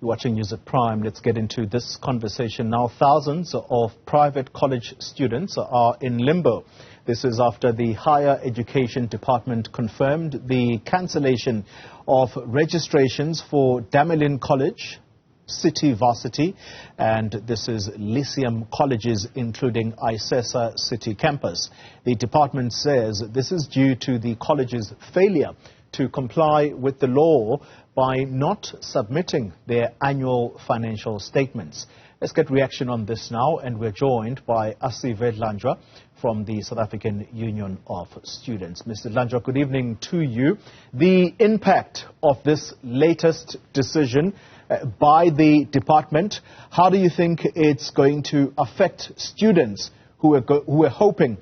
You're watching News at Prime. Let's get into this conversation now. Thousands of private college students are in limbo. This is after the Higher Education Department confirmed the cancellation of registrations for Damelin College, City Varsity, and this is Lyceum colleges, including Isesa City campus. The department says this is due to the college's failure to comply with the law by not submitting their annual financial statements. Let's get reaction on this now, and we're joined by Asive Dlanjwa from the South African Union of Students. Mr. Dlanjwa, good evening to you. The impact of this latest decision by the department, how do you think it's going to affect students who are hoping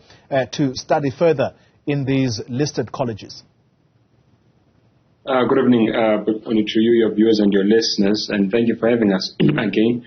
to study further in these listed colleges? Good evening to you, your viewers and your listeners, and thank you for having us again.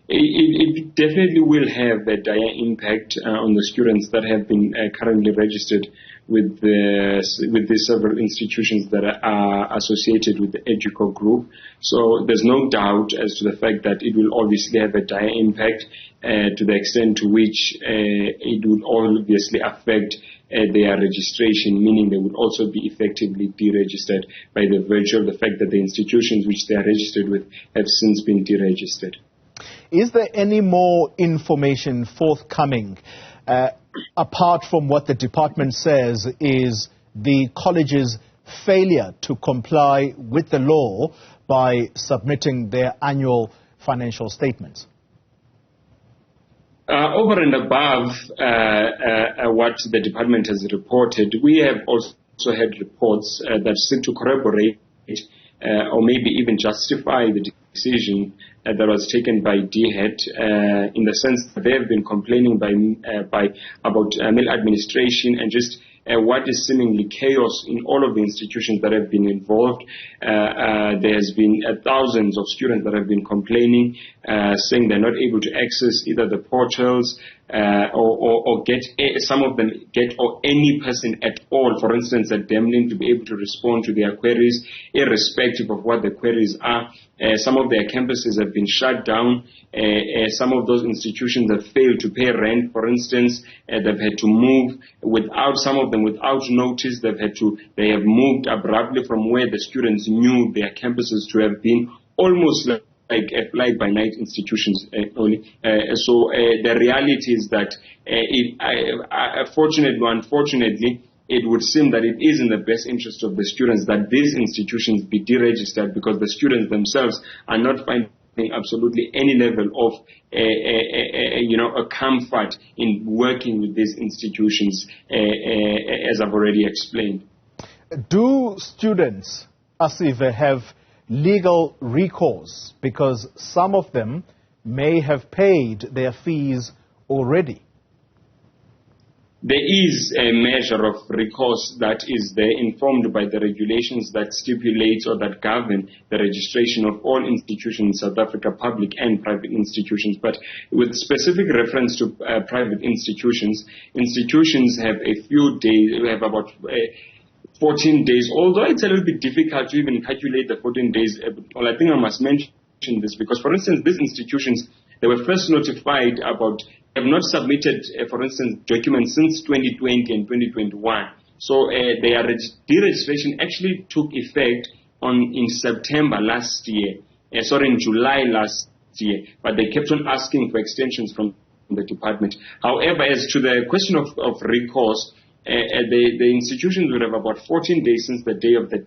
It definitely will have a dire impact on the students that have been currently registered with the several institutions that are associated with the EDUCO group. So there's no doubt as to the fact that it will obviously have a dire impact to the extent to which it would obviously affect their registration, meaning they would also be effectively deregistered by the virtue of the fact that the institutions which they are registered with have since been deregistered. Is there any more information forthcoming apart from what the department says is the college's failure to comply with the law by submitting their annual financial statements? Over and above what the department has reported, we have also had reports that seem to corroborate or maybe even justify the decision that was taken by DHET in the sense that they have been complaining about maladministration and just what is seemingly chaos in all of the institutions that have been involved. There has been thousands of students that have been complaining, saying they're not able to access either the portals or get some of them or any person at all, for instance at Damelin, to be able to respond to their queries irrespective of what the queries are. Some of their campuses have been shut down. Some of those institutions have failed to pay rent, for instance. They've had to move some of them without notice. They have moved abruptly from where the students knew their campuses to have been, almost like fly-by-night institutions only. So the reality is that, fortunately or unfortunately, it would seem that it is in the best interest of the students that these institutions be deregistered, because the students themselves are not finding absolutely any level of a comfort in working with these institutions, as I've already explained. Do students, Asive, have legal recourse, because some of them may have paid their fees already? There is a measure of recourse that is there, informed by the regulations that stipulate or that govern the registration of all institutions in South Africa, public and private institutions. But with specific reference to private institutions have a few days, we have about 14 days, although it's a little bit difficult to even calculate the 14 days. Well, I think I must mention this because, for instance, these institutions, they were first notified about, have not submitted, for instance, documents since 2020 and 2021. So their deregistration actually took effect in September last year, in July last year, but they kept on asking for extensions from the department. However, as to the question of recourse, the institutions would have about 14 days since the day of the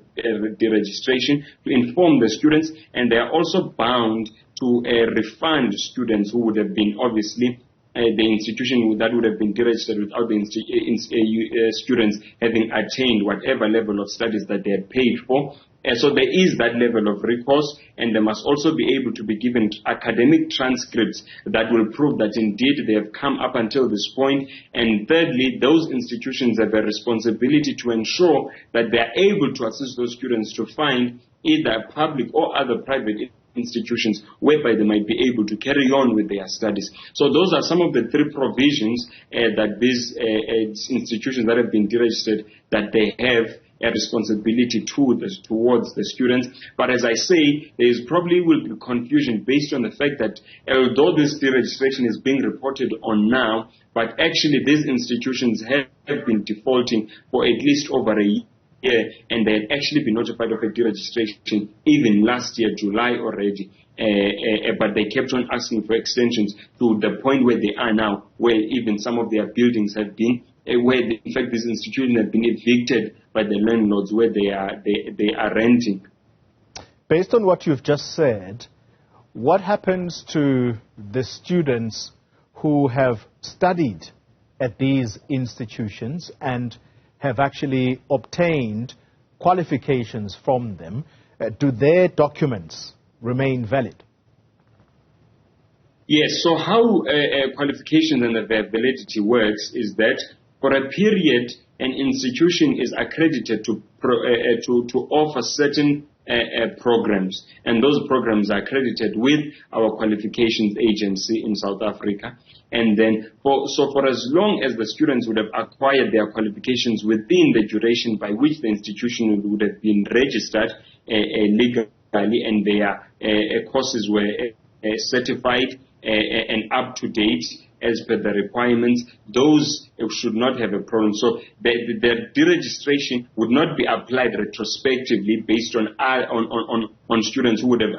deregistration to inform the students, and they are also bound to refund students who would have been obviously the institution that would have been deregistered without the students having attained whatever level of studies that they had paid for. So there is that level of recourse, and they must also be able to be given academic transcripts that will prove that indeed they have come up until this point. And thirdly, those institutions have a responsibility to ensure that they are able to assist those students to find either public or other private institutions whereby they might be able to carry on with their studies. So those are some of the three provisions that these institutions that have been deregistered, that they have responsibility towards the students. But as I say, there is probably will be confusion based on the fact that although this deregistration is being reported on now, but actually these institutions have been defaulting for at least over a year, and they had actually been notified of a deregistration even last year, July already. But they kept on asking for extensions to the point where they are now, where even some of their buildings have been, in fact these institutions have been evicted by the landlords where they are renting. Based on what you've just said, what happens to the students who have studied at these institutions and have actually obtained qualifications from them? Do their documents remain valid? Yes, so how qualification and the validity works is that for a period an institution is accredited to offer certain programs, and those programs are accredited with our qualifications agency in South Africa. And then for as long as the students would have acquired their qualifications within the duration by which the institution would have been registered legally, and their courses were certified and up to date as per the requirements, those should not have a problem. So the deregistration would not be applied retrospectively based on students who would have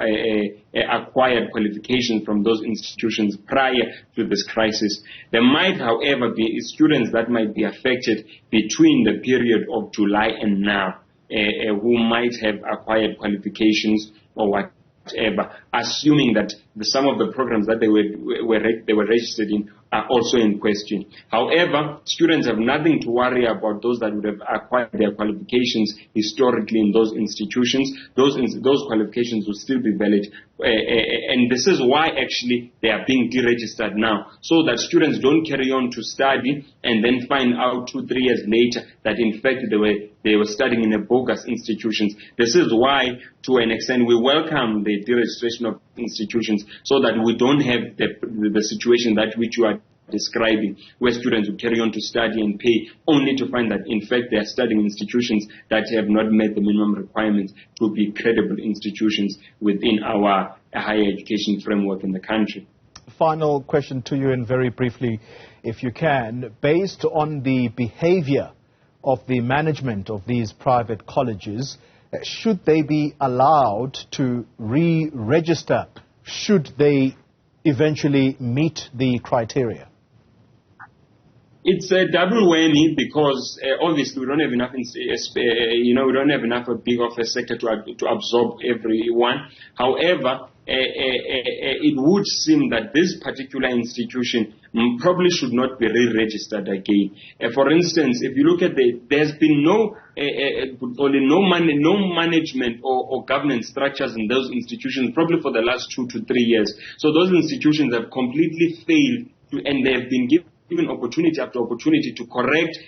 acquired qualifications from those institutions prior to this crisis. There might, however, be students that might be affected between the period of July and now, who might have acquired qualifications or whatever, assuming that some of the programs that they were registered in are also in question. However, students have nothing to worry about those that would have acquired their qualifications historically in those institutions. Those qualifications will still be valid. And this is why actually they are being deregistered now, so that students don't carry on to study and then find out 2-3 years later that in fact they were studying in a bogus institutions. This is why, to an extent, we welcome the deregistration of institutions, so that we don't have the situation that which you are describing, where students will carry on to study and pay only to find that in fact they are studying institutions that have not met the minimum requirements to be credible institutions within our higher education framework in the country. Final question to you, and very briefly, if you can, based on the behavior of the management of these private colleges, should they be allowed to re-register should they eventually meet the criteria? It's a double whammy because obviously we don't have enough, we don't have enough big of a sector to absorb everyone. However, it would seem that this particular institution probably should not be re-registered again. For instance, if you look at there's been no management or governance structures in those institutions probably for the last 2 to 3 years. So those institutions have completely failed, and they have been given opportunity after opportunity to correct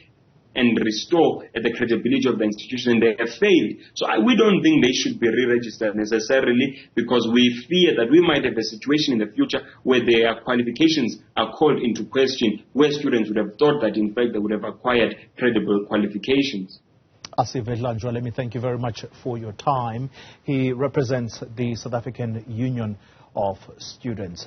and restore the credibility of the institution, and they have failed. So we don't think they should be re-registered necessarily, because we fear that we might have a situation in the future where their qualifications are called into question, where students would have thought that in fact they would have acquired credible qualifications. Asive Dlanjwa, let me thank you very much for your time. He represents the South African Union of Students.